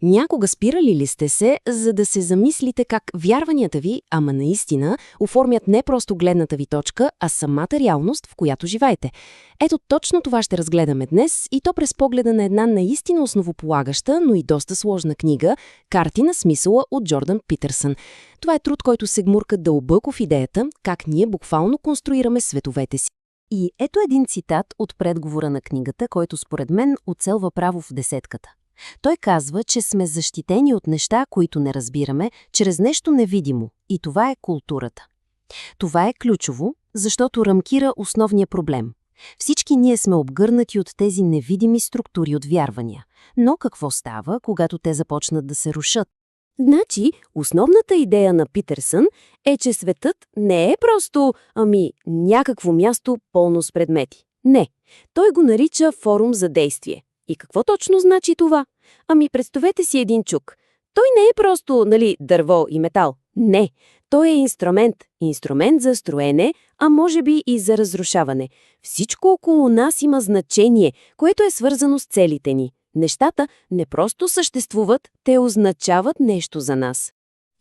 Някога спирали ли сте се, за да се замислите как вярванията ви, ама наистина, оформят не просто гледната ви точка, а самата реалност, в която живеете? Ето точно това ще разгледаме днес, и то през погледа на една наистина основополагаща, но и доста сложна книга «Карти на смисъла» от Джордан Питърсън. Това е труд, който се гмурка дълбоко в идеята как ние буквално конструираме световете си. И ето един цитат от предговора на книгата, който според мен оцелва право в десетката. Той казва, че сме защитени от неща, които не разбираме, чрез нещо невидимо, и това е културата. Това е ключово, защото рамкира основния проблем. Всички ние сме обгърнати от тези невидими структури от вярвания. Но какво става, когато те започнат да се рушат? Значи, основната идея на Питърсън е, че светът не е просто, някакво място пълно с предмети. Не, той го нарича форум за действие. И какво точно значи това? Представете си един чук. Той не е просто, дърво и метал. Не, той е инструмент. Инструмент за строене, а може би и за разрушаване. Всичко около нас има значение, което е свързано с целите ни. Нещата не просто съществуват, те означават нещо за нас.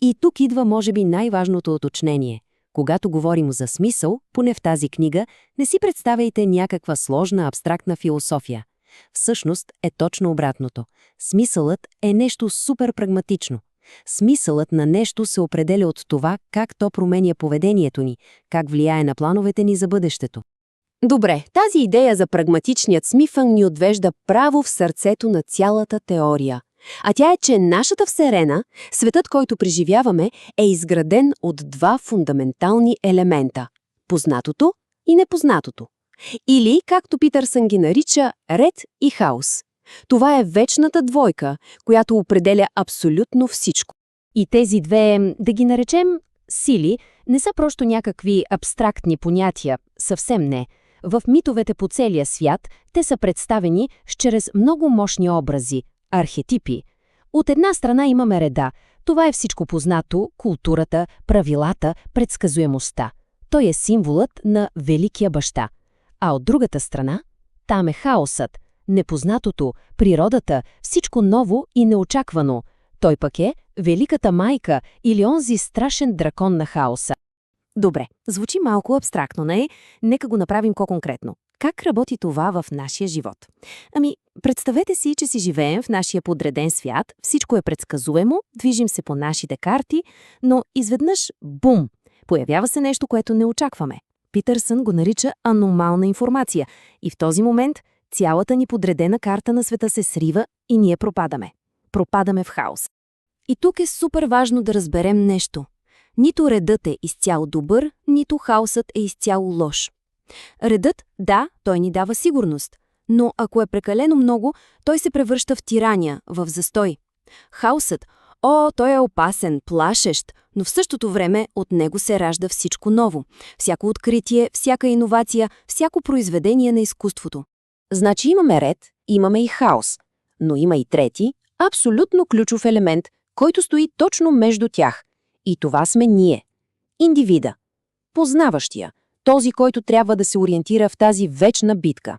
И тук идва, може би, най-важното уточнение. Когато говорим за смисъл, поне в тази книга, не си представяйте някаква сложна, абстрактна философия. Всъщност е точно обратното. Смисълът е нещо супер прагматично. Смисълът на нещо се определя от това, как то променя поведението ни, как влияе на плановете ни за бъдещето. Добре, тази идея за прагматичният смисъл ни отвежда право в сърцето на цялата теория. А тя е, че нашата Вселена, светът, който преживяваме, е изграден от два фундаментални елемента – познатото и непознатото. Или, както Питърсън ги нарича, ред и хаос. Това е вечната двойка, която определя абсолютно всичко. И тези две, да ги наречем сили, не са просто някакви абстрактни понятия, съвсем не. В митовете по целия свят те са представени чрез много мощни образи, архетипи. От една страна имаме реда. Това е всичко познато, културата, правилата, предсказуемостта. Той е символът на Великия баща. А от другата страна, там е хаосът, непознатото, природата, всичко ново и неочаквано. Той пък е Великата майка или онзи страшен дракон на хаоса. Добре, звучи малко абстрактно, не? Нека го направим по-конкретно. Как работи това в нашия живот? Представете си, че си живеем в нашия подреден свят, всичко е предсказуемо, движим се по нашите карти, но изведнъж – бум! Появява се нещо, което не очакваме. Питърсън го нарича аномална информация и в този момент цялата ни подредена карта на света се срива и ние пропадаме. Пропадаме в хаос. И тук е супер важно да разберем нещо. Нито редът е изцяло добър, нито хаосът е изцяло лош. Редът, да, той ни дава сигурност, но ако е прекалено много, той се превръща в тирания, в застой. Хаосът, той е опасен, плашещ, но в същото време от него се ражда всичко ново. Всяко откритие, всяка иновация, всяко произведение на изкуството. Значи имаме ред, имаме и хаос, но има и трети, абсолютно ключов елемент, който стои точно между тях. И това сме ние. Индивида. Познаващия. Този, който трябва да се ориентира в тази вечна битка.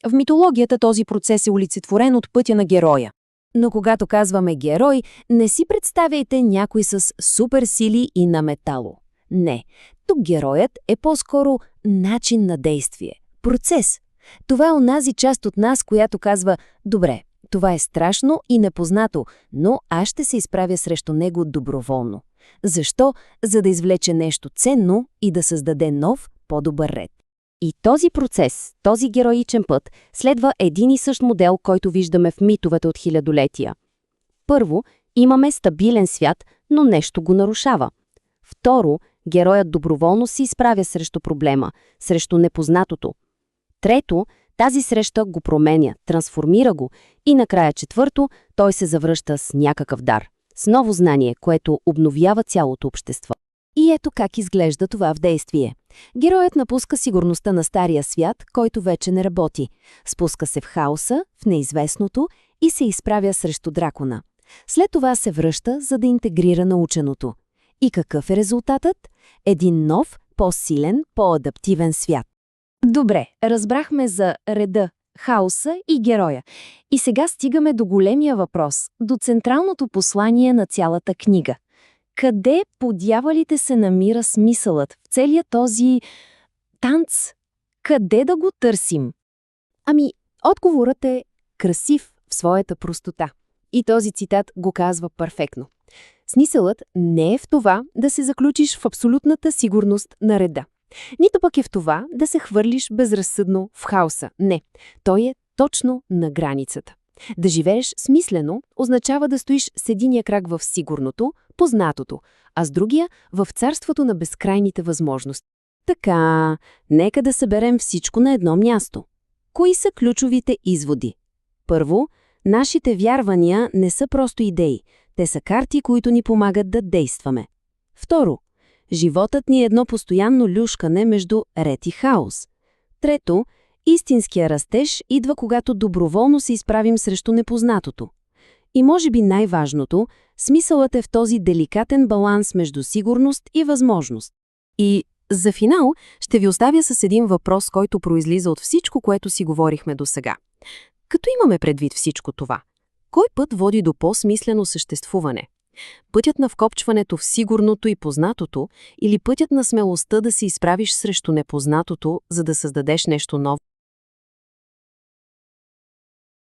В митологията този процес е олицетворен от пътя на героя. Но когато казваме герой, не си представяйте някой с суперсили и на метало. Не, тук героят е по-скоро начин на действие, процес. Това е онази част от нас, която казва: добре, това е страшно и непознато, но аз ще се изправя срещу него доброволно. Защо? За да извлече нещо ценно и да създаде нов, по-добър ред. И този процес, този героичен път, следва един и същ модел, който виждаме в митовете от хилядолетия. Първо, имаме стабилен свят, но нещо го нарушава. Второ, героят доброволно се изправя срещу проблема, срещу непознатото. Трето, тази среща го променя, трансформира го. И накрая четвърто, той се завръща с някакъв дар, с ново знание, което обновява цялото общество. И ето как изглежда това в действие. Героят напуска сигурността на стария свят, който вече не работи. Спуска се в хаоса, в неизвестното и се изправя срещу дракона. След това се връща, за да интегрира наученото. И какъв е резултатът? Един нов, по-силен, по-адаптивен свят. Добре, разбрахме за реда, хаоса и героя. И сега стигаме до големия въпрос, до централното послание на цялата книга. Къде по дяволите се намира смисълът в целия този танц? Къде да го търсим? Ами, отговорът е красив в своята простота. И този цитат го казва перфектно. Смисълът не е в това да се заключиш в абсолютната сигурност на реда. Нито пък е в това да се хвърлиш безразсъдно в хаоса. Не, той е точно на границата. Да живееш смислено означава да стоиш с единия крак в сигурното, познатото, а с другия в царството на безкрайните възможности. Така, нека да съберем всичко на едно място. Кои са ключовите изводи? Първо, нашите вярвания не са просто идеи. Те са карти, които ни помагат да действаме. Второ, животът ни е едно постоянно люшкане между ред и хаос. Трето, истинския растеж идва, когато доброволно се изправим срещу непознатото. И може би най-важното, смисълът е в този деликатен баланс между сигурност и възможност. И за финал ще ви оставя с един въпрос, който произлиза от всичко, което си говорихме досега. Като имаме предвид всичко това, кой път води до по-смислено съществуване? Пътят на вкопчването в сигурното и познатото или пътят на смелостта да се изправиш срещу непознатото, за да създадеш нещо ново?